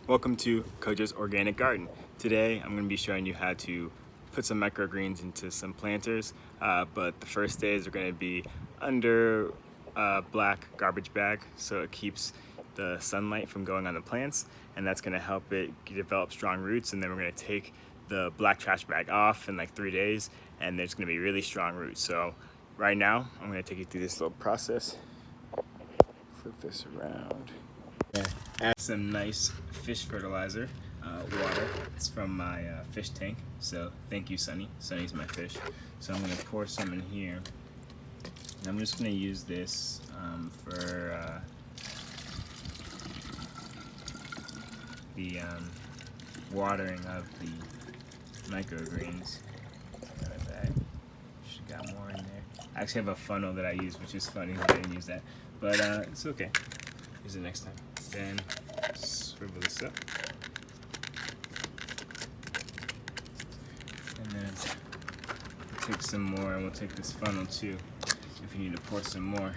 Welcome to Kojo's Organic Garden. Today I'm going to be showing you how to put some microgreens into some planters, but the first days are going to be under a black garbage bag so it keeps the sunlight from going on the plants, and that's going to help it develop strong roots. And then we're going to take the black trash bag off in like 3 days, and there's going to be really strong roots. So right now I'm going to take you through this little process. Flip this around. Add some nice fish fertilizer, water. It's from my fish tank, so thank you, Sunny. Sunny's my fish. So I'm going to pour some in here. And I'm just going to use this for the watering of the microgreens. Should got more in there. I actually have a funnel that I use, which is funny that I didn't use that, but it's okay. Use it next time. Then swivel this up, and then we'll take some more, and we'll take this funnel too if you need to pour some more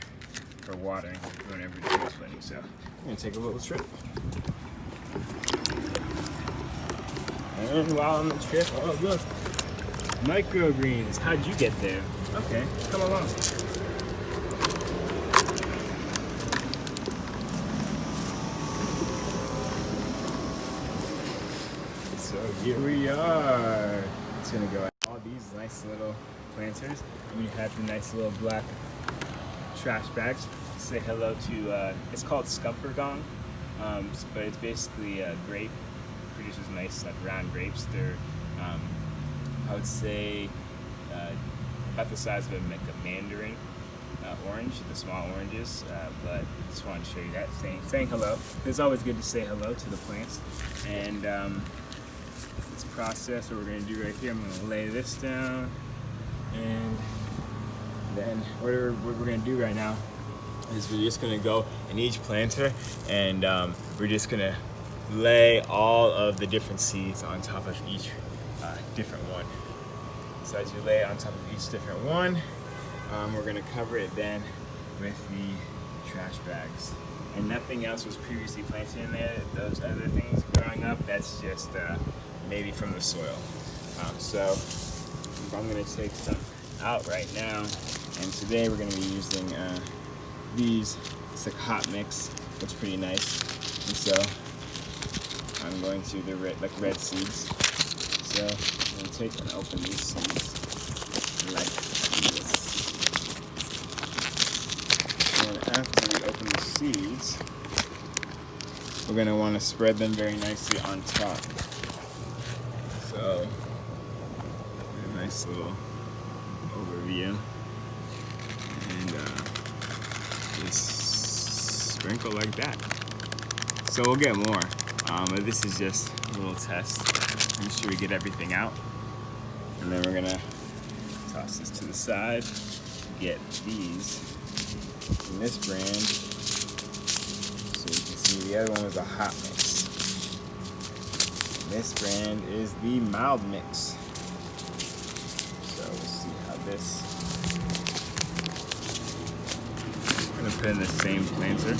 for watering whenever you're planting. So I'm gonna take a little trip, and while on the trip, oh look, microgreens. How'd you get there? Okay, come along. So here we are. It's gonna go at all these nice little planters. And we have the nice little black trash bags. Say hello to, it's called Scumpergong, but it's basically a grape. Produces nice round grapes. They're, I would say, about the size of a mandarin orange, the small oranges, but just wanted to show you that, saying hello. It's always good to say hello to the plants. And this process, what we're going to do right here, I'm going to lay this down, and then what we're going to do right now is we're just going to go in each planter, and we're just going to lay all of the different seeds on top of each different one. So as you lay it on top of each different one, we're going to cover it then with the trash bags. And nothing else was previously planted in there. Those other things growing up, that's just maybe from the soil. So I'm going to take some out right now, and today we're going to be using these. It's like hot mix. Looks pretty nice. And so I'm going to the red seeds. So I'm going to take and open these seeds like this. And after we open the seeds, we're going to want to spread them very nicely on top. So, a nice little overview, and just sprinkle like that. So we'll get more, but this is just a little test. Make sure we get everything out, and then we're gonna toss this to the side. Get these in this brand, so you can see the other one was a hot mix. This brand is the mild mix. So we'll see how this. I'm gonna put in the same planter.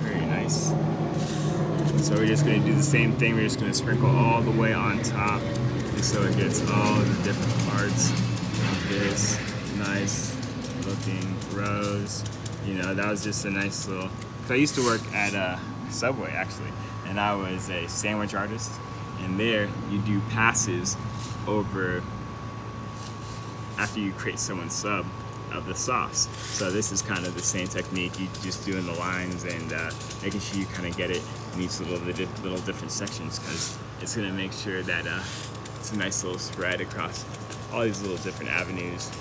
Very nice. So we're just gonna do the same thing. We're just gonna sprinkle all the way on top, so it gets all the different parts of this nice looking rows. You know, that was just a nice little. Cause I used to work at Subway actually. And I was a sandwich artist, and there you do passes over after you create someone's sub of the sauce. So this is kind of the same technique. You just doing the lines and making sure you kind of get it in each little different sections, because it's going to make sure that it's a nice little spread across all these little different avenues,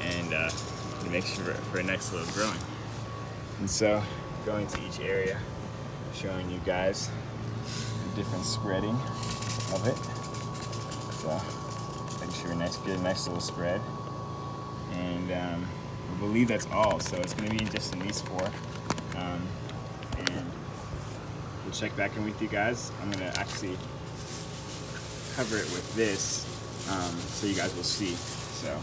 and it makes sure for a nice little growing. And so going to each area, showing you guys the different spreading of it. So making sure we get a nice little spread. And I believe that's all. So it's going to be just in these 4. And we'll check back in with you guys. I'm going to actually cover it with this so you guys will see. So.